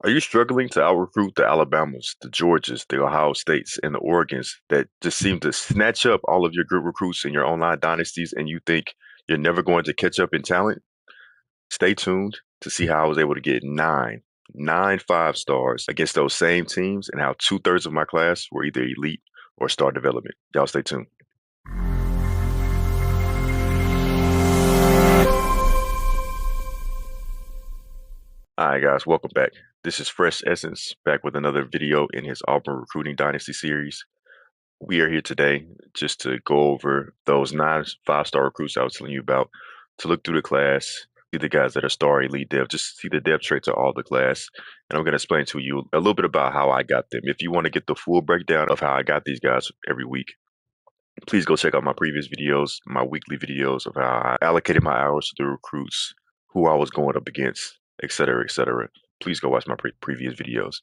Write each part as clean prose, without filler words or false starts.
Are you struggling to out-recruit the Alabamas, the Georgias, the Ohio States, and the Oregons that just seem to snatch up all of your good recruits in your online dynasties and you think you're never going to catch up in talent? Stay tuned to see how I was able to get nine 5 stars against those same teams and how two-thirds of my class were either elite or star development. Y'all stay tuned. All right, guys, welcome back. This is Fresh Essence back with another video in his Auburn Recruiting Dynasty series. We are here today just to go over those 9 5-star recruits I was telling you about, to look through the class, see the guys that are star elite dev, just see the depth traits of all the class. And I'm going to explain to you a little bit about how I got them. If you want to get the full breakdown of how I got these guys every week, please go check out my previous videos, my weekly videos of how I allocated my hours to the recruits, who I was going up against, etc., etc. Please go watch my previous videos.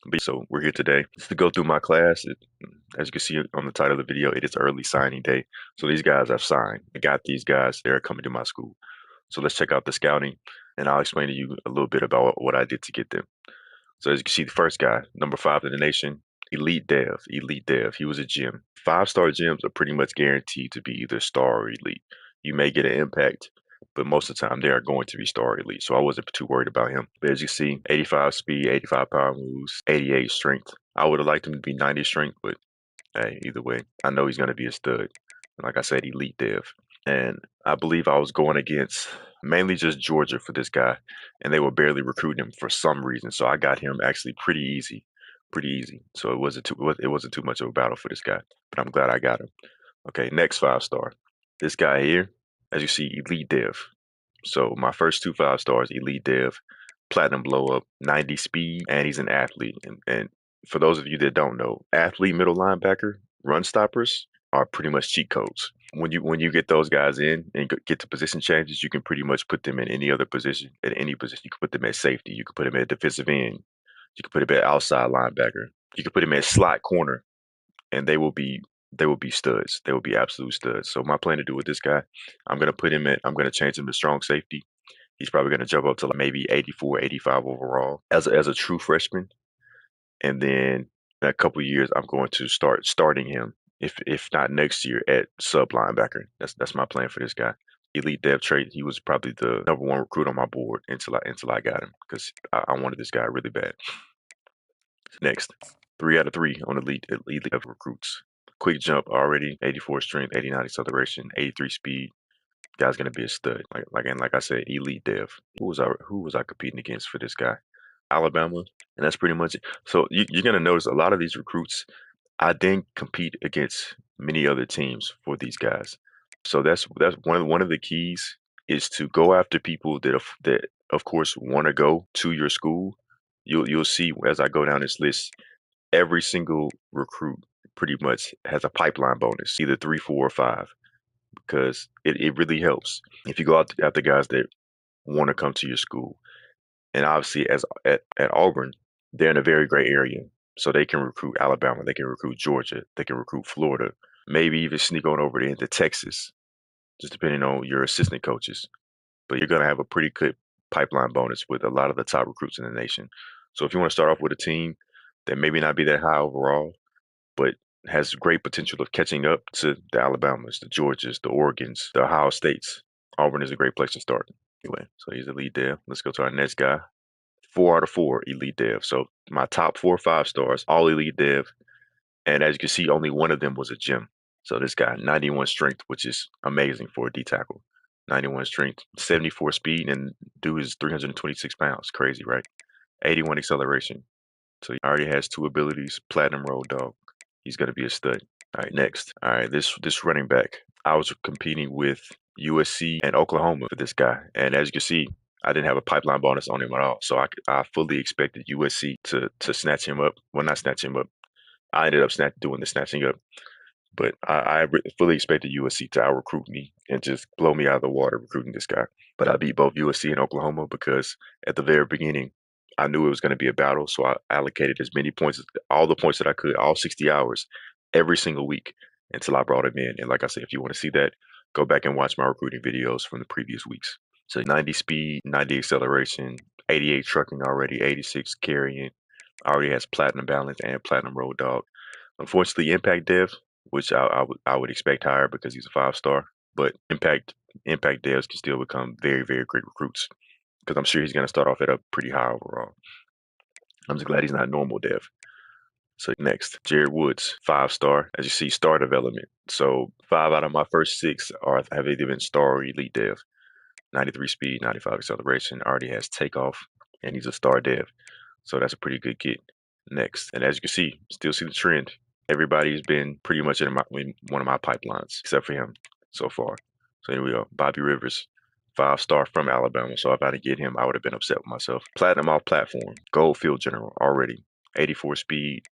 But so we're here today just to go through my class. As you can see on the title of the video, it is early signing day. So these guys I've signed. I got these guys. They're coming to my school. So let's check out the scouting, and I'll explain to you a little bit about what I did to get them. So as you can see, the first guy, number 5 in the nation, elite dev, elite dev. He was a gem. 5-star gems are pretty much guaranteed to be either star or elite. You may get an impact, but most of the time they are going to be star elite. So I wasn't too worried about him. But as you see, 85 speed, 85 power moves, 88 strength. I would have liked him to be 90 strength, but hey, either way, I know he's going to be a stud. Like I said, elite dev. And I believe I was going against mainly just Georgia for this guy, and they were barely recruiting him for some reason. So I got him actually pretty easy, pretty easy. So it wasn't too much of a battle for this guy, but I'm glad I got him. Okay, next 5-star. This guy here, as you see, elite dev. So my first 2 5-stars, elite dev, platinum blow up, 90 speed, and he's an athlete. And for those of you that don't know, athlete middle linebacker, run stoppers are pretty much cheat codes. When you get those guys in and get to position changes, you can pretty much put them in any other position, at any position. You can put them at safety, you can put them at defensive end, you can put them at outside linebacker, you can put them at slot corner, and they will be studs. They will be absolute studs. So my plan to do with this guy, I'm gonna change him to strong safety. He's probably gonna jump up to like maybe 84, 85 overall as a true freshman. And then in a couple of years, I'm going to start starting him, if not next year, at sub linebacker. That's my plan for this guy. Elite depth trait. He was probably the number 1 recruit on my board until I got him, because I wanted this guy really bad. Next, 3 out of 3 on elite level recruits. Quick jump already, 84 strength, 89 acceleration, 83 speed. Guy's gonna be a stud. Like I said, elite dev. Who was I competing against for this guy? Alabama, and that's pretty much it. So you're gonna notice a lot of these recruits, I didn't compete against many other teams for these guys. So that's one of the keys, is to go after people that of course want to go to your school. You'll see as I go down this list, every single recruit pretty much has a pipeline bonus, either 3, 4, or 5, because it really helps if you go out after guys that want to come to your school. And obviously, as at Auburn, they're in a very great area, so they can recruit Alabama, they can recruit Georgia, they can recruit Florida, maybe even sneak on over into Texas, just depending on your assistant coaches. But you're gonna have a pretty good pipeline bonus with a lot of the top recruits in the nation. So if you want to start off with a team that maybe not be that high overall, but has great potential of catching up to the Alabamas, the Georgias, the Oregons, the Ohio States, Auburn is a great place to start. Anyway, so he's elite dev. Let's go to our next guy. 4 out of 4 elite dev. So my top 4 5-stars, all elite dev. And as you can see, only one of them was a gem. So this guy, 91 strength, which is amazing for a D tackle. 91 strength, 74 speed, and dude is 326 pounds. Crazy, right? 81 acceleration. So he already has 2 abilities. Platinum road dog. He's gonna be a stud. All right, next. All right, this running back. I was competing with USC and Oklahoma for this guy, and as you can see, I didn't have a pipeline bonus on him at all. So I fully expected USC to snatch him up. Well, not snatch him up. I ended up doing the snatching up, but I fully expected USC to out recruit me and just blow me out of the water recruiting this guy. But I beat both USC and Oklahoma because at the very beginning, I knew it was going to be a battle. So I allocated as many points, all the points that I could, all 60 hours, every single week until I brought him in. And like I said, if you want to see that, go back and watch my recruiting videos from the previous weeks. So 90 speed, 90 acceleration, 88 trucking already, 86 carrying. Already has platinum balance and platinum road dog. Unfortunately, impact dev, which I would expect higher because he's a 5-star, but impact devs can still become very, very great recruits because I'm sure he's going to start off at a pretty high overall. I'm just glad he's not normal dev. So next, Jared Woods, 5-star. As you see, star development. So 5 out of my first 6 have either been star or elite dev. 93 speed, 95 acceleration, already has takeoff, and he's a star dev. So that's a pretty good get. Next, and as you can see, still see the trend. Everybody's been pretty much in one of my pipelines, except for him so far. So here we go. Bobby Rivers, 5-star from Alabama. So if I didn't get him, I would have been upset with myself. Platinum off platform, gold field general already. 84 speed,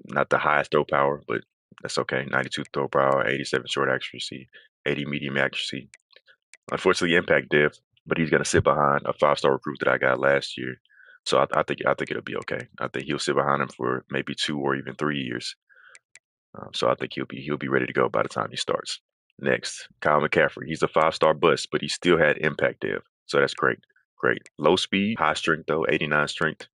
not the highest throw power, but that's okay. 92 throw power, 87 short accuracy, 80 medium accuracy. Unfortunately, impact dev, but he's gonna sit behind a 5-star recruit that I got last year. So I think it'll be okay. I think he'll sit behind him for maybe 2 or even 3 years. So I think he'll be ready to go by the time he starts. Next, Kyle McCaffrey. He's a 5-star bust, but he still had impact dev, so that's great. Great. Low speed, high strength though, 89 strength.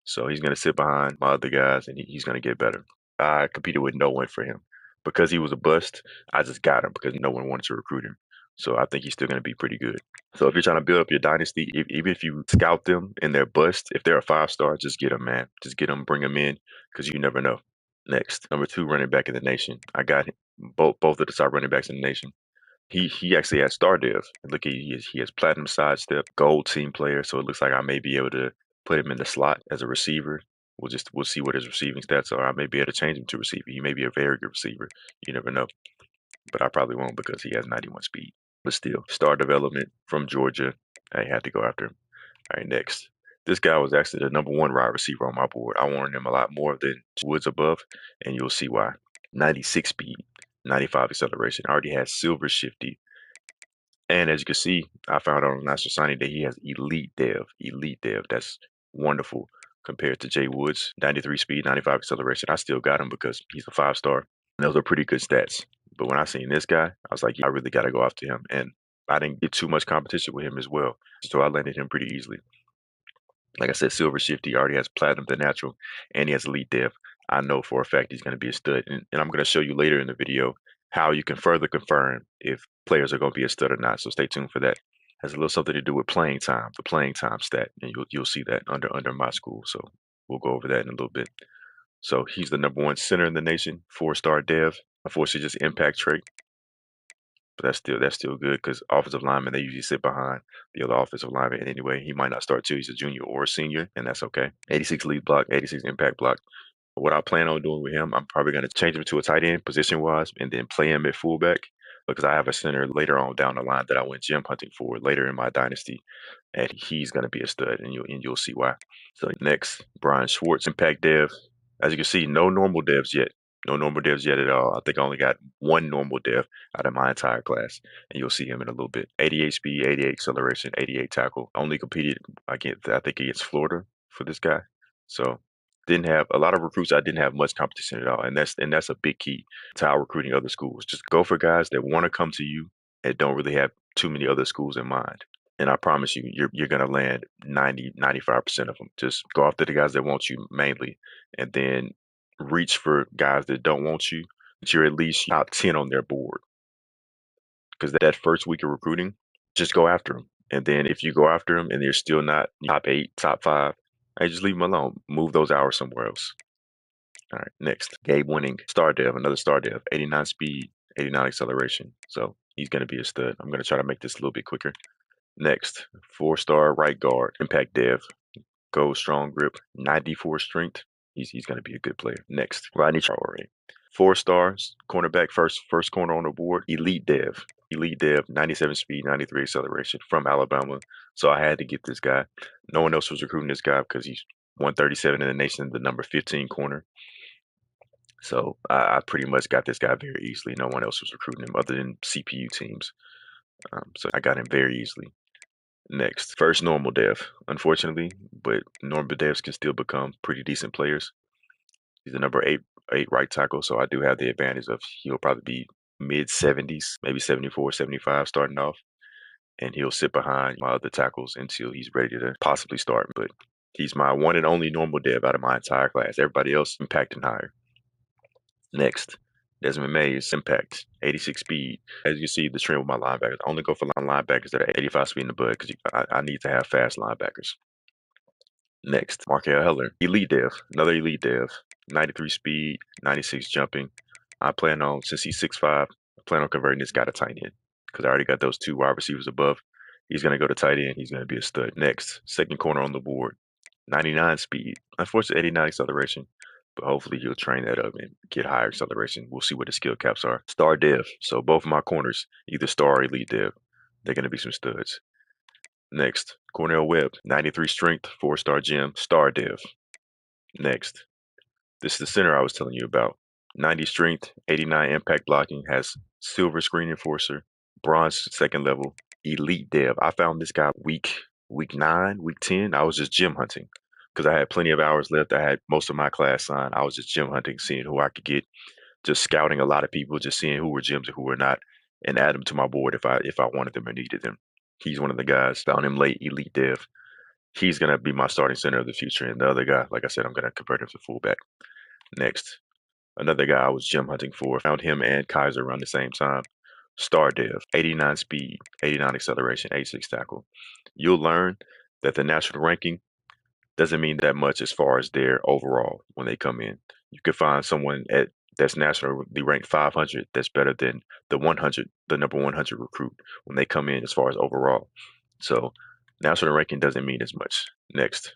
So he's gonna sit behind my other guys, and he's gonna get better. I competed with no one for him because he was a bust. I just got him because no one wanted to recruit him. So I think he's still gonna be pretty good. So if you're trying to build up your dynasty, even if you scout them and they're bust, if they're a 5-star, just get them, man. Just get them, bring them in, because you never know. Next, number 2 running back in the nation. I got both of the top running backs in the nation. He actually has star dev. Look, he has platinum sidestep, gold team player. So it looks like I may be able to put him in the slot as a receiver. We'll see what his receiving stats are. I may be able to change him to receiver. He may be a very good receiver. You never know, but I probably won't because he has 91 speed. But still, star development from Georgia. I had to go after him. All right, next. This guy was actually the number 1 wide receiver on my board. I wanted him a lot more than Woods above, and you'll see why. 96 speed, 95 acceleration. Already has silver shifty. And as you can see, I found out on National Signing that he has elite dev. Elite dev. That's wonderful compared to Jay Woods. 93 speed, 95 acceleration. I still got him because he's a 5-star. Those are pretty good stats. But when I seen this guy, I was like, yeah, I really got to go after him. And I didn't get too much competition with him as well. So I landed him pretty easily. Like I said, Silver Shifty already has Platinum the Natural, and he has Elite Dev. I know for a fact he's going to be a stud. And I'm going to show you later in the video how you can further confirm if players are going to be a stud or not. So stay tuned for that. Has a little something to do with playing time, the playing time stat, and you'll see that under my school. So we'll go over that in a little bit. So he's the number 1 center in the nation, 4-star dev. Unfortunately, just impact trait. But that's still good because offensive linemen, they usually sit behind the other offensive lineman. And anyway, he might not start till he's a junior or a senior, and that's okay. 86 lead block, 86 impact block. What I plan on doing with him, I'm probably going to change him to a tight end position wise and then play him at fullback because I have a center later on down the line that I went gem hunting for later in my dynasty, and he's going to be a stud, and you'll see why. So next, Brian Schwartz, impact dev. As you can see, no normal devs yet. No normal devs yet at all. I think I only got 1 normal dev out of my entire class, and you'll see him in a little bit. 88 speed, 88 acceleration, 88 tackle. Only competed I think against Florida for this guy. So didn't have a lot of recruits. I didn't have much competition at all, and that's a big key to how recruiting other schools. Just go for guys that want to come to you and don't really have too many other schools in mind. And I promise you, you're gonna land 95% of them. Just go after the guys that want you mainly, and then reach for guys that don't want you, but you're at least top 10 on their board. Because that first week of recruiting, just go after them. And then if you go after them and they're still not top 8, top 5, hey, just leave them alone. Move those hours somewhere else. All right, next. Gabe Winning, star dev, another star dev, 89 speed, 89 acceleration. So he's going to be a stud. I'm going to try to make this a little bit quicker. Next, 4-star right guard, impact dev, go strong grip, 94 strength. He's going to be a good player. Next, Rodney Charlie, 4 stars, cornerback, first corner on the board, elite dev. Elite dev, 97 speed, 93 acceleration from Alabama. So I had to get this guy. No one else was recruiting this guy because he's 137 in the nation, the number 15 corner. So I pretty much got this guy very easily. No one else was recruiting him other than CPU teams. So I got him very easily. Next, first normal dev, unfortunately, but normal devs can still become pretty decent players. He's the number 8 right tackle, so I do have the advantage of he'll probably be mid 70s, maybe 74, 75 starting off. and he'll sit behind my other tackles until he's ready to possibly start. But he's my one and only normal dev out of my entire class. Everybody else impact and higher. Next, Desmond Mays, impact, 86 speed. As you see, the trend with my linebackers, I only go for linebackers that are 85 speed in the bud because I need to have fast linebackers. Next, Markel Heller, elite dev, another elite dev, 93 speed, 96 jumping. I plan on, since he's 6'5", I plan on converting this guy to tight end because I already got those two wide receivers above. He's going to go to tight end. He's going to be a stud. Next, second corner on the board, 99 speed. Unfortunately, 89 acceleration, but hopefully he'll train that up and get higher acceleration. We'll see what the skill caps are. Star dev. So both of my corners, either star or elite dev, they're going to be some studs. Next, Cornell Webb, 93 strength, 4-star gem, star dev. Next, this is the center I was telling you about. 90 strength, 89 impact blocking, has silver screen enforcer, bronze second level, elite dev. I found this guy week 9, week 10. I was just gym hunting because I had plenty of hours left. I had most of my class signed. I was just gym hunting, seeing who I could get, just scouting a lot of people, just seeing who were gyms and who were not, and add them to my board if I wanted them or needed them. He's one of the guys. Found him late, elite dev. He's gonna be my starting center of the future, and the other guy, like I said, I'm gonna convert him to fullback. Next, another guy I was gym hunting for. Found him and Kaiser around the same time. Star dev, 89 speed, 89 acceleration, 86 tackle. You'll learn that the national ranking doesn't mean that much as far as their overall when they come in. You could find someone that's nationally ranked 500 that's better than the 100, the number 100 recruit when they come in as far as overall. So national ranking doesn't mean as much. Next,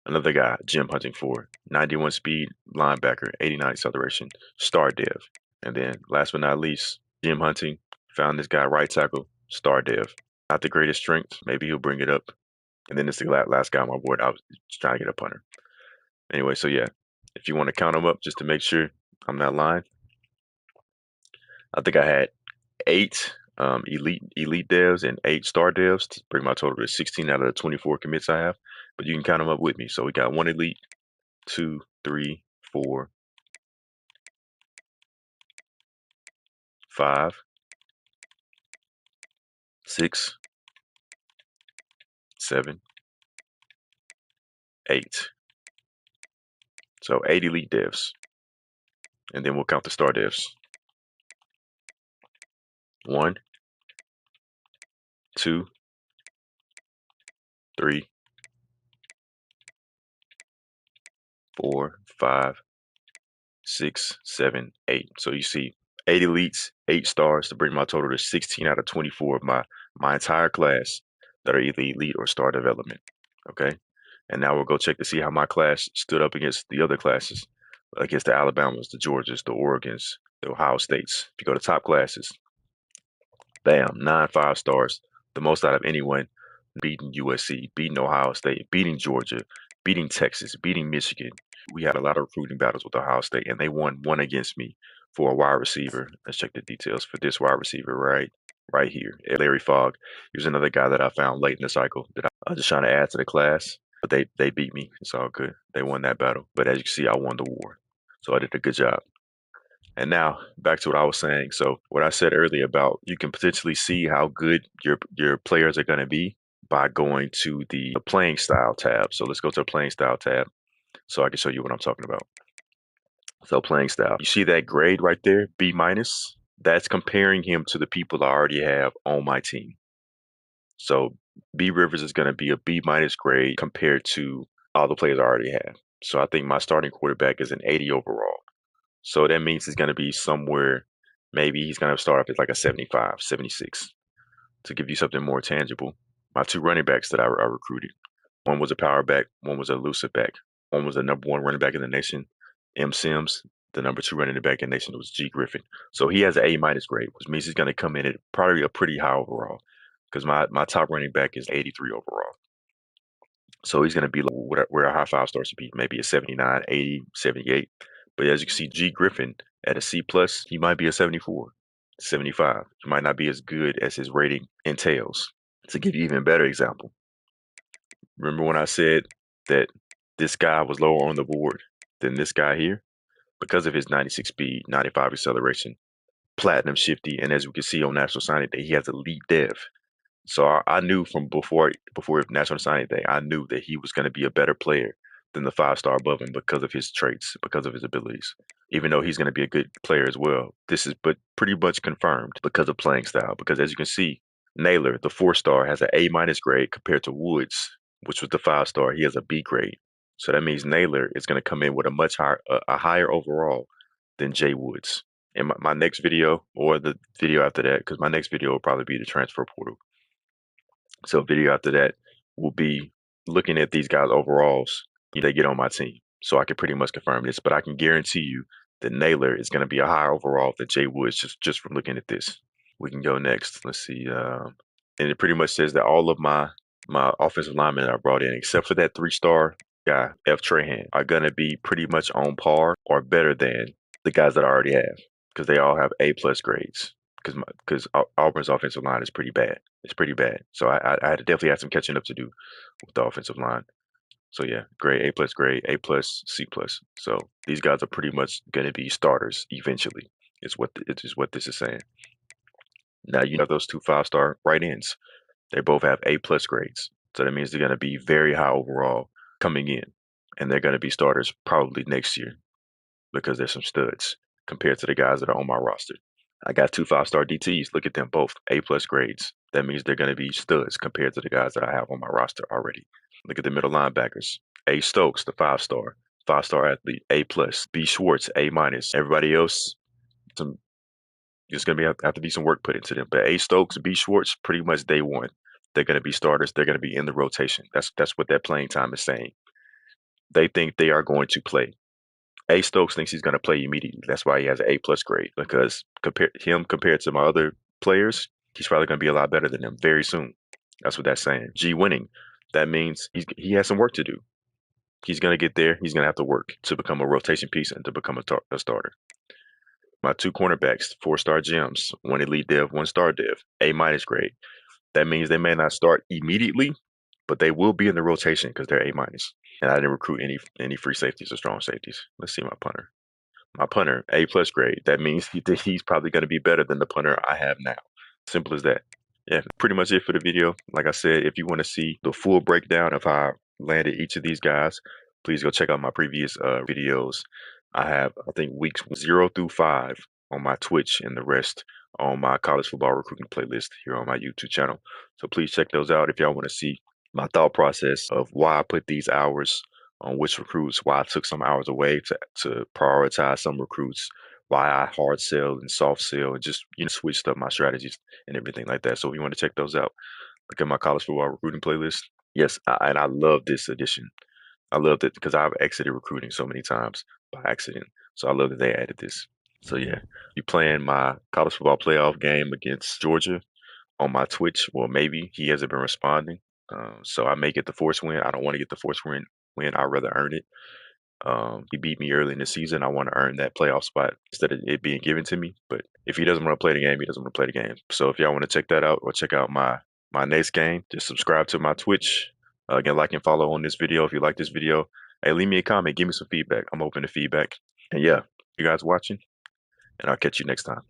another guy, gym hunting for 91 speed, linebacker, 89 acceleration, star dev. And then last but not least, gym hunting, found this guy right tackle, star dev. Not the greatest strength, maybe he'll bring it up. And then this is the last guy on my board. I was just trying to get a punter. Anyway, so yeah, if you want to count them up just to make sure I'm not lying, I think I had 8 elite devs and 8 star devs to bring my total to 16 out of the 24 commits I have. But you can count them up with me. So we got 1 elite, 2, 3, 4, 5, 6, 7, 8. So 8 elite devs. And then we'll count the star devs. 1, 2, 3, 4, 5, 6, 7, 8. So you see 8 elites, 8 stars to bring my total to 16 out of 24 of my entire class that are either elite or star development. Okay. And now we'll go check to see how my class stood up against the other classes, against the Alabamas, the Georgias, the Oregons, the Ohio States. If you go to top classes, bam, 9 5-stars, the most out of anyone, beating USC, beating Ohio State, beating Georgia, beating Texas, beating Michigan. We had a lot of recruiting battles with Ohio State, and they won one against me for a wide receiver. Let's check the details for this wide receiver right here. Larry Fogg. He was another guy that I found late in the cycle that I was just trying to add to the class, but they beat me. It's all good. They won that battle. But as you can see, I won the war. So I did a good job. And now back to what I was saying. So what I said earlier about you can potentially see how good your players are going to be by going to the playing style tab. So let's go to the playing style tab so I can show you what I'm talking about. So playing style, you see that grade right there, B minus. That's comparing him to the people I already have on my team. So B Rivers is going to be a B minus grade compared to all the players I already have. So I think my starting quarterback is an 80 overall. So that means he's going to be somewhere, maybe he's going to start off at like a 75, 76 to give you something more tangible. My 2 running backs that I recruited, one was a power back, one was a elusive back. One was the number 1 running back in the nation, M. Sims. The number 2 running back in the nation was G. Griffin. So he has an A minus grade, which means he's going to come in at probably a pretty high overall because my top running back is 83 overall. So he's going to be where a high 5-star should be, maybe a 79, 80, 78. But as you can see, G. Griffin at a C plus, he might be a 74, 75. He might not be as good as his rating entails. To give you even better example, remember when I said that this guy was lower on the board than this guy here? Because of his 96 speed, 95 acceleration, platinum shifty, and as we can see on National Signing Day, he has elite dev. So I knew from before National Signing Day, I knew that he was going to be a better player than the 5-star above him because of his traits, because of his abilities. Even though he's going to be a good player as well, this is but pretty much confirmed because of playing style. Because as you can see, Naylor, the 4-star, has an A- grade compared to Woods, which was the 5-star. He has a B grade. So that means Naylor is going to come in with a much higher, a higher overall than Jay Woods. In my next video or the video after that, because my next video will probably be the transfer portal. So video after that will be looking at these guys' overalls. They get on my team. So I can pretty much confirm this, but I can guarantee you that Naylor is going to be a higher overall than Jay Woods just from looking at this. We can go next. Let's see. And it pretty much says that all of my offensive linemen I brought in, except for that 3-star guy, F. Trahan, are going to be pretty much on par or better than the guys that I already have because they all have A+ grades. Because Auburn's offensive line is pretty bad. It's pretty bad. So I had to definitely have some catching up to do with the offensive line. So yeah, grade, A+, C+. So these guys are pretty much going to be starters eventually. It is what this is saying. Now you know those two 5-star right ends. They both have A+ grades. So that means they're going to be very high overall coming in, and they're going to be starters probably next year because they're some studs compared to the guys that are on my roster. I got two 5-star DTs. Look at them both, A+ grades. That means they're going to be studs compared to the guys that I have on my roster already. Look at the middle linebackers. A. Stokes, the 5-star, 5-star athlete, A+. B. Schwartz, A-. Everybody else, some there's going to have to be some work put into them. But A. Stokes, B. Schwartz, pretty much day one, they're going to be starters. They're going to be in the rotation. That's what that playing time is saying. They think they are going to play. A. Stokes thinks he's going to play immediately. That's why he has an A+ grade because compared to my other players, he's probably going to be a lot better than them very soon. That's what that's saying. G. Winning, that means he has some work to do. He's going to get there. He's going to have to work to become a rotation piece and to become a starter. My two cornerbacks, 4-star gems, one elite dev, 1-star dev, A- grade. That means they may not start immediately, but they will be in the rotation because they're A-. And I didn't recruit any free safeties or strong safeties. Let's see my punter. My punter, A+ grade. That means he's probably going to be better than the punter I have now. Simple as that. Yeah, pretty much it for the video. Like I said, if you want to see the full breakdown of how I landed each of these guys, please go check out my previous videos. I have, I think, weeks 0 through 5 on my Twitch and the rest on my college football recruiting playlist here on my YouTube channel. So please check those out if y'all want to see my thought process of why I put these hours on which recruits, why I took some hours away to prioritize some recruits, why I hard sell and soft sell and just switched up my strategies and everything like that. So if you want to check those out, look at my college football recruiting playlist. Yes, and I love this edition. I loved it because I've exited recruiting so many times by accident. So I love that they added this. So yeah, you playing my college football playoff game against Georgia on my Twitch. Well, maybe he hasn't been responding. So I may get the force win. I don't want to get the force win. I'd rather earn it. He beat me early in the season. I want to earn that playoff spot instead of it being given to me. But if he doesn't want to play the game, he doesn't want to play the game. So if y'all want to check that out or check out my next game, just subscribe to my Twitch. Again, like and follow on this video if you like this video. Hey, leave me a comment. Give me some feedback. I'm open to feedback. And yeah, you guys watching, and I'll catch you next time.